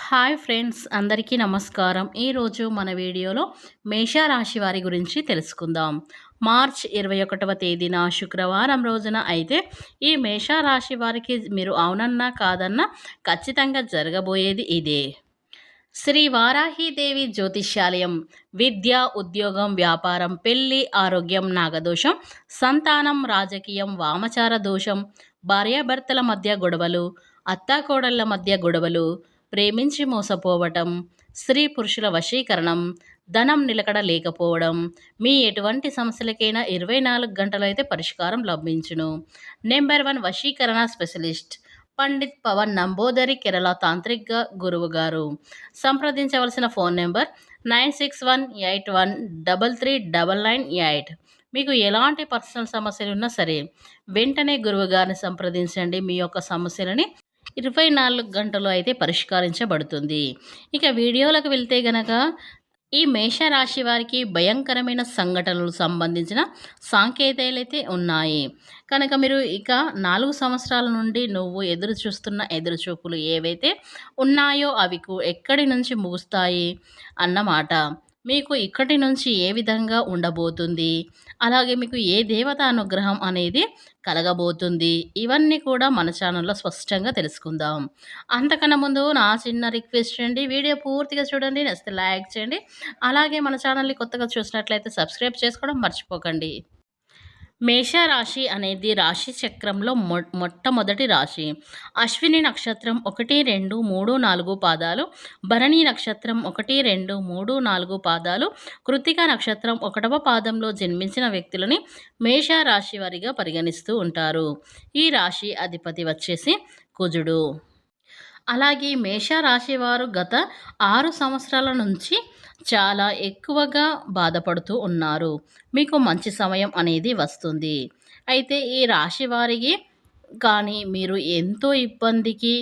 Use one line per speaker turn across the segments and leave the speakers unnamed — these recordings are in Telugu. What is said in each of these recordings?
హాయ్ ఫ్రెండ్స్, అందరికీ నమస్కారం. ఈరోజు మన వీడియోలో మేషరాశి వారి గురించి తెలుసుకుందాం. మార్చ్ 21వ తేదీన శుక్రవారం రోజున అయితే ఈ మేషరాశి వారికి మీరు అవునన్నా కాదన్నా ఖచ్చితంగా జరగబోయేది ఇదే. శ్రీ వారాహిదేవి జ్యోతిష్యాలయం. విద్య, ఉద్యోగం, వ్యాపారం, పెళ్లి, ఆరోగ్యం, నాగదోషం, సంతానం, రాజకీయం, వామచార దోషం, భార్యాభర్తల మధ్య గొడవలు, అత్తాకోడళ్ల మధ్య గొడవలు, ప్రేమించి మోసపోవటం, స్త్రీ పురుషుల వశీకరణం, ధనం నిలకడ లేకపోవడం, మీ ఎటువంటి సమస్యలకైనా 24 గంటలైతే పరిష్కారం లభించును. నెంబర్ 1 వశీకరణ స్పెషలిస్ట్ పండిత్ పవన్ నంబోదరి, కేరళ తాంత్రిక గురువు గారు. సంప్రదించవలసిన ఫోన్ నెంబర్ 9618133998. మీకు ఎలాంటి పర్సనల్ సమస్యలు ఉన్నా సరే వెంటనే గురువు గారిని సంప్రదించండి. మీ యొక్క సమస్యలని 24 గంటలు అయితే పరిష్కరించబడుతుంది. ఇక వీడియోలకు వెళ్తే గనక ఈ మేషరాశి వారికి భయంకరమైన సంఘటనలు సంబంధించిన సంకేతాలైతే ఉన్నాయి. కనుక మీరు ఇక 4 సంవత్సరాల నుండి నువ్వు ఎదురు చూస్తున్న ఎదురుచూపులు ఏవైతే ఉన్నాయో అవి ఎక్కడి నుంచి ముగుస్తాయి అన్నమాట. మీకు ఇక్కడి నుంచి ఏ విధంగా ఉండబోతుంది, అలాగే మీకు ఏ దేవత అనుగ్రహం అనేది కలగబోతుంది, ఇవన్నీ కూడా మన ఛానల్లో స్పష్టంగా తెలుసుకుందాం. అంతకన్నా ముందు నా చిన్న రిక్వెస్ట్ అండి, వీడియో పూర్తిగా చూడండి, నచ్చితే లైక్ చేయండి. అలాగే మన ఛానల్ని కొత్తగా చూసినట్లయితే సబ్స్క్రైబ్ చేసుకోవడం మర్చిపోకండి. మేషరాశి అనేది రాశి చక్రంలో మొట్టమొదటి రాశి. అశ్విని నక్షత్రం 1, 2, 3, 4 పాదాలు, భరణి నక్షత్రం 1, 2, 3, 4 పాదాలు, కృత్తిక నక్షత్రం 1వ పాదంలో జన్మించిన వ్యక్తులని మేషరాశి వారిగా పరిగణిస్తూ ఉంటారు. ఈ రాశి అధిపతి వచ్చేసి కుజుడు. అలాగే మేషరాశి వారు గత 6 సంవత్సరాల నుంచి చాలా ఎక్కువగా బాధపడుతూ ఉన్నారు. మీకు మంచి సమయం అనేది వస్తుంది. అయితే ఈ రాశి వారికి కానీ మీరు ఎంతో ఇబ్బందికి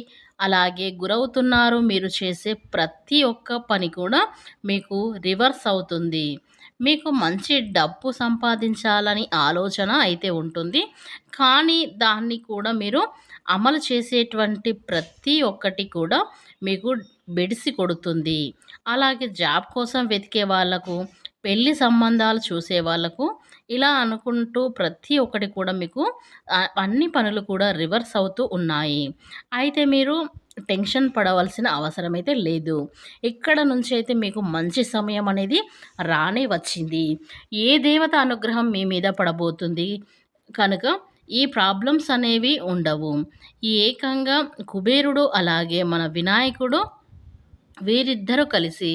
అలాగే గురవుతున్నారు. మీరు చేసే ప్రతి ఒక్క పని కూడా మీకు రివర్స్ అవుతుంది. మీకు మంచి డబ్బు సంపాదించాలని ఆలోచన అయితే ఉంటుంది. కానీ దాన్ని కూడా మీరు అమలు చేసేటువంటి ప్రతి ఒక్కటి కూడా మీకు బెడిసి కొడుతుంది. అలాగే జాబ్ కోసం వెతికే వాళ్లకు, పెళ్లి సంబంధాలు చూసే వాళ్లకు ఇలా అనుకుంటూ ప్రతి ఒక్కటి కూడా మీకు అన్ని పనులు కూడా రివర్స్ అవుతూ ఉన్నాయి. అయితే మీరు టెన్షన్ పడవలసిన అవసరం అయితే లేదు. ఇక్కడ నుంచి అయితే మీకు మంచి సమయం అనేది రానే వచ్చింది. ఏ దేవత అనుగ్రహం మీ మీద పడబోతుంది కనుక ఈ ప్రాబ్లమ్స్ అనేవి ఉండవు. ఈ ఏకంగా కుబేరుడు అలాగే మన వినాయకుడు వీరిద్దరూ కలిసి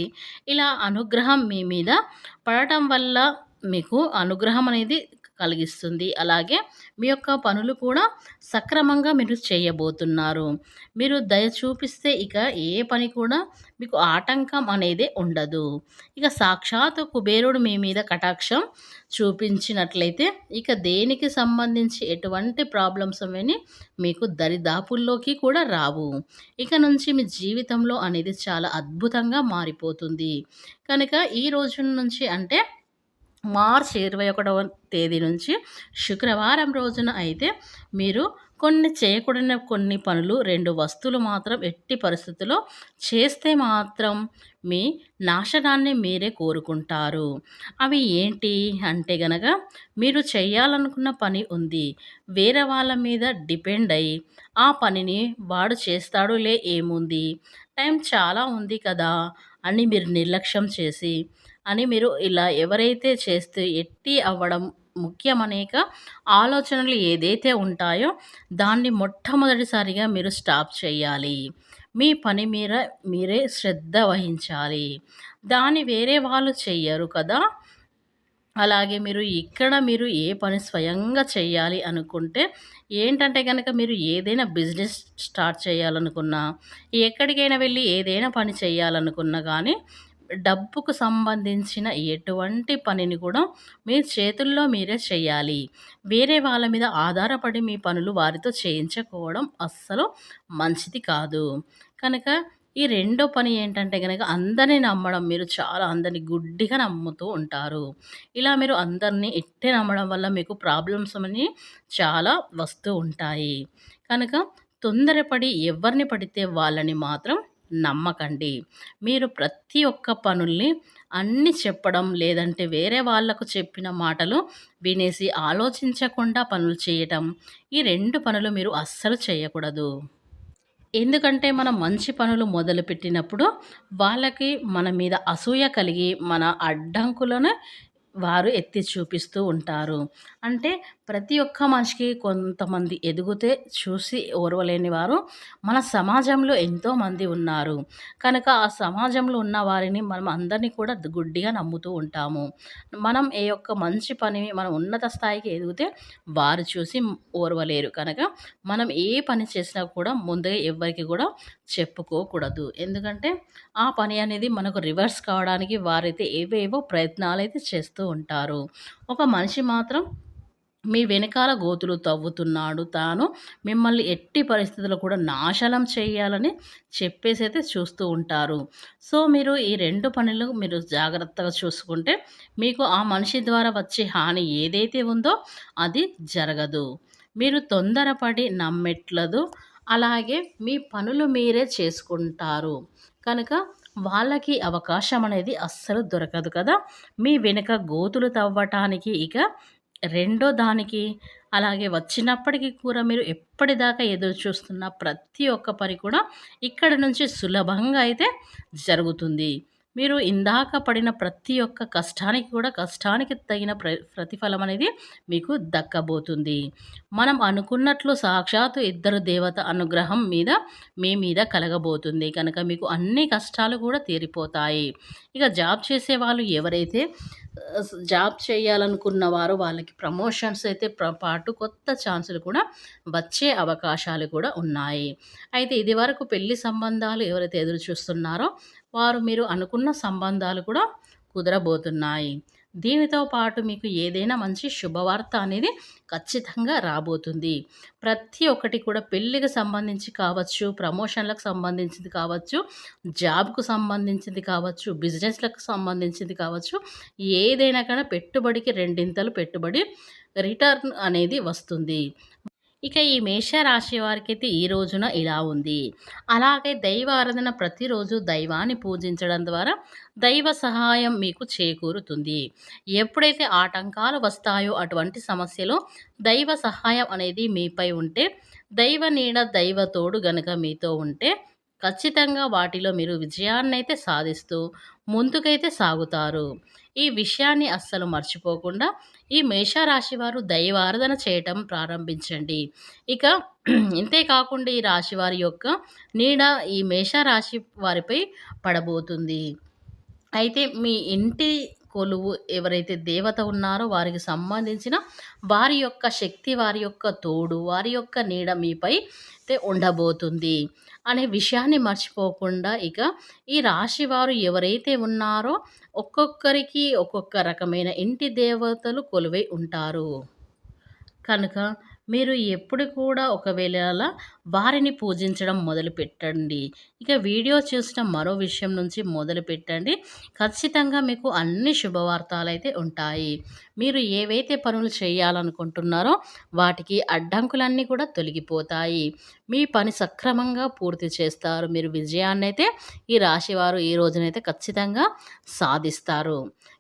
ఇలా అనుగ్రహం మీ మీద పడటం వల్ల మీకు అనుగ్రహం అనేది కలిగిస్తుంది. అలాగే మీ యొక్క పనులు కూడా సక్రమంగా మీరు చేయబోతున్నారు. మీరు దయ చూపిస్తే ఇక ఏ పని కూడా మీకు ఆటంకం అనేది ఉండదు. ఇక సాక్షాత్ కుబేరుడు మీ మీద కటాక్షం చూపించినట్లయితే ఇక దేనికి సంబంధించి ఎటువంటి ప్రాబ్లమ్స్ అవన్నీ మీకు దరిదాపుల్లోకి కూడా రావు. ఇక నుంచి మీ జీవితంలో అనేది చాలా అద్భుతంగా మారిపోతుంది. కనుక ఈ రోజు నుంచి అంటే మార్చ్ 21వ తేదీ నుంచి శుక్రవారం రోజున అయితే మీరు చేయకూడని కొన్ని పనులు, 2 వస్తువులు మాత్రం ఎట్టి పరిస్థితుల్లో చేస్తే మాత్రం మీ నాశనాన్ని మీరే కోరుకుంటారు. అవి ఏంటి అంటే గనక మీరు చేయాలనుకున్న పని ఉంది, వేరే వాళ్ళ మీద డిపెండ్ అయ్యి ఆ పనిని వాడు చేస్తాడులే ఏముంది, టైం చాలా ఉంది కదా అని మీరు నిర్లక్ష్యం చేసి మీరు ఇలా ఎవరైతే చేస్తే ఎట్టి అవ్వడం ముఖ్యమనేక ఆలోచనలు ఏదైతే ఉంటాయో దాన్ని మొట్టమొదటిసారిగా మీరు స్టాప్ చేయాలి. మీ పని మీద మీరే శ్రద్ధ వహించాలి. దాన్ని వేరే వాళ్ళు చెయ్యరు కదా. అలాగే మీరు ఏ పని స్వయంగా చేయాలి అనుకుంటే ఏంటంటే కనుక మీరు ఏదైనా బిజినెస్ స్టార్ట్ చేయాలనుకున్నా, ఎక్కడికైనా వెళ్ళి ఏదైనా పని చేయాలనుకున్నా కానీ డబ్బుకు సంబంధించిన ఎటువంటి పనిని కూడా మీ చేతుల్లో మీరే చేయాలి. వేరే వాళ్ళ మీద ఆధారపడి మీ పనులు వారితో చేయించుకోవడం అస్సలు మంచిది కాదు. కనుక ఈ రెండో పని ఏంటంటే గనక అందరిని నమ్మడం. మీరు చాలా అందరిని గుడ్డిగా నమ్ముతూ ఉంటారు. ఇలా మీరు అందరినీ ఇట్టే నమ్మడం వల్ల మీకు ప్రాబ్లమ్స్ అని చాలా వస్తూ ఉంటాయి. కనుక తొందరపడి ఎవరిని పడితే వాళ్ళని మాత్రం నమ్మకండి. మీరు ప్రతి ఒక్క పనుల్ని అన్నీ చెప్పడం, లేదంటే వేరే వాళ్ళకు చెప్పిన మాటలు వినేసి ఆలోచించకుండా పనులు చేయటం, ఈ 2 పనులు మీరు అస్సలు చేయకూడదు. ఎందుకంటే మనం మంచి పనులు మొదలుపెట్టినప్పుడు వాళ్ళకి మన మీద అసూయ కలిగి మన అడ్డంకులను వారు ఎత్తి చూపిస్తూ ఉంటారు. అంటే ప్రతి ఒక్క మనిషికి కొంతమంది ఎదిగితే చూసి ఓర్వలేని వారు మన సమాజంలో ఎంతోమంది ఉన్నారు. కనుక ఆ సమాజంలో ఉన్న వారిని మనం అందరినీ కూడా గుడ్డిగా నమ్ముతూ ఉంటాము. మనం ఏ ఒక్క మంచి పని మనం ఉన్నత స్థాయికి ఎదిగితే వారు చూసి ఓర్వలేరు. కనుక మనం ఏ పని చేసినా కూడా ముందుగా ఎవ్వరికి కూడా చెప్పుకోకూడదు. ఎందుకంటే ఆ పని అనేది మనకు రివర్స్ కావడానికి వారైతే ఏవేవో ప్రయత్నాలైతే చేస్తూ ఉంటారు. ఒక మనిషి మాత్రం మీ వెనకాల గోతులు తవ్వుతున్నాడు. తాను మిమ్మల్ని ఎట్టి పరిస్థితుల్లో కూడా నాశనం చేయాలని చెప్పేసైతే చూస్తూ ఉంటారు. సో, మీరు ఈ 2 పనులు మీరు జాగ్రత్తగా చూసుకుంటే మీకు ఆ మనిషి ద్వారా వచ్చే హాని ఏదైతే ఉందో అది జరగదు. మీరు తొందరపడి నమ్మెట్లదు. అలాగే మీ పనులు మీరే చేసుకుంటారు. కనుక వాళ్ళకి అవకాశం అనేది అస్సలు దొరకదు కదా! మీ వెనక గోతులు తవ్వటానికి ఇక రెండో దానికి అలాగే వచ్చినప్పటికి కూడా మీరు ఎప్పటిదాకా ఎదురు చూస్తున్న ప్రతి ఒక్క పని కూడా ఇక్కడి నుంచి సులభంగా అయితే జరుగుతుంది. మీరు ఇందాక పడిన ప్రతి ఒక్క కష్టానికి కూడా కష్టానికి తగిన ప్రతిఫలం అనేది మీకు దక్కబోతుంది. మనం అనుకున్నట్లు సాక్షాత్తు ఇద్దరు దేవత అనుగ్రహం మీ మీద కలగబోతుంది. కనుక మీకు అన్ని కష్టాలు కూడా తీరిపోతాయి. ఇక జాబ్ చేసేవాళ్ళు ఎవరైతే జాబ్ చేయాలనుకున్న వారు వాళ్ళకి ప్రమోషన్స్ అయితే పాటు కొత్త ఛాన్సులు కూడా వచ్చే అవకాశాలు కూడా ఉన్నాయి. అయితే ఇదివరకు పెళ్లి సంబంధాలు ఎవరైతే ఎదురు చూస్తున్నారో వారు మీరు అనుకున్న సంబంధాలు కూడా కుదరబోతున్నాయి. దీనితో పాటు మీకు ఏదైనా మంచి శుభవార్త అనేది ఖచ్చితంగా రాబోతుంది. ప్రతి ఒక్కటి కూడా పెళ్ళికి సంబంధించి కావచ్చు, ప్రమోషన్‌లకు సంబంధించింది కావచ్చు, జాబ్‌కు సంబంధించింది కావచ్చు, బిజినెస్‌లకు సంబంధించింది కావచ్చు, ఏదైనా కానీ పెట్టుబడికి రెండింతలు పెట్టుబడి రిటర్న్ అనేది వస్తుంది. ఇక ఈ మేషరాశి వారికైతే ఈ రోజున ఇలా ఉంది. అలాగే దైవ ఆరాధన ప్రతిరోజు దైవాన్ని పూజించడం ద్వారా దైవ సహాయం మీకు చేకూరుతుంది. ఎప్పుడైతే ఆటంకాలు వస్తాయో అటువంటి సమస్యలో దైవ సహాయం అనేది మీపై ఉంటే, దైవ నీడ, దైవ తోడు గనుక మీతో ఉంటే ఖచ్చితంగా వాటిలో మీరు విజయాన్నైతే సాధిస్తూ ముందుకైతే సాగుతారు. ఈ విషయాన్ని అస్సలు మర్చిపోకుండా ఈ మేషరాశి వారు దైవారాధన చేయటం ప్రారంభించండి. ఇక ఇంతే కాకుండా ఈ రాశి వారి యొక్క నీడ ఈ మేషరాశి వారిపై పడబోతుంది. అయితే మీ ఇంటి కొలువు ఎవరైతే దేవత ఉన్నారో వారికి సంబంధించిన వారి యొక్క శక్తి, వారి యొక్క తోడు, వారి యొక్క నీడ మీపై అయితే ఉండబోతుంది అనే విషయాన్ని మర్చిపోకుండా ఇక ఈ రాశి వారు ఎవరైతే ఉన్నారో ఒక్కొక్కరికి ఒక్కొక్క రకమైన ఇంటి దేవతలు కొలువై ఉంటారు. కనుక మీరు ఎప్పుడు కూడా ఒకవేళ వారిని పూజించడం మొదలుపెట్టండి. ఇక వీడియో చూసిన మరో విషయం నుంచి మొదలుపెట్టండి. ఖచ్చితంగా మీకు అన్ని శుభవార్తలైతే ఉంటాయి. మీరు ఏవైతే పనులు చేయాలనుకుంటున్నారో వాటికి అడ్డంకులన్నీ కూడా తొలగిపోతాయి. మీ పని సక్రమంగా పూర్తి చేస్తారు. మీరు విజయాన్నైతే ఈ రాశివారు ఈ రోజునైతే ఖచ్చితంగా సాధిస్తారు.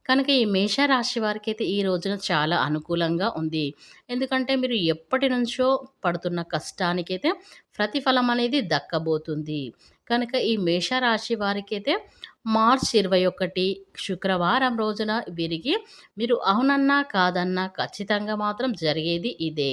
కనుక ఈ మేషరాశి వారికైతే ఈ రోజున చాలా అనుకూలంగా ఉంది. ఎందుకంటే మీరు ఎప్పటినుంచో పడుతున్న కష్టానికైతే ప్రతిఫలం అనేది దక్కబోతుంది. కనుక ఈ మేషరాశి వారికైతే మార్చ్ 21 శుక్రవారం రోజున వీరికి మీరు అవునన్నా కాదన్నా ఖచ్చితంగా మాత్రం జరిగేది ఇదే.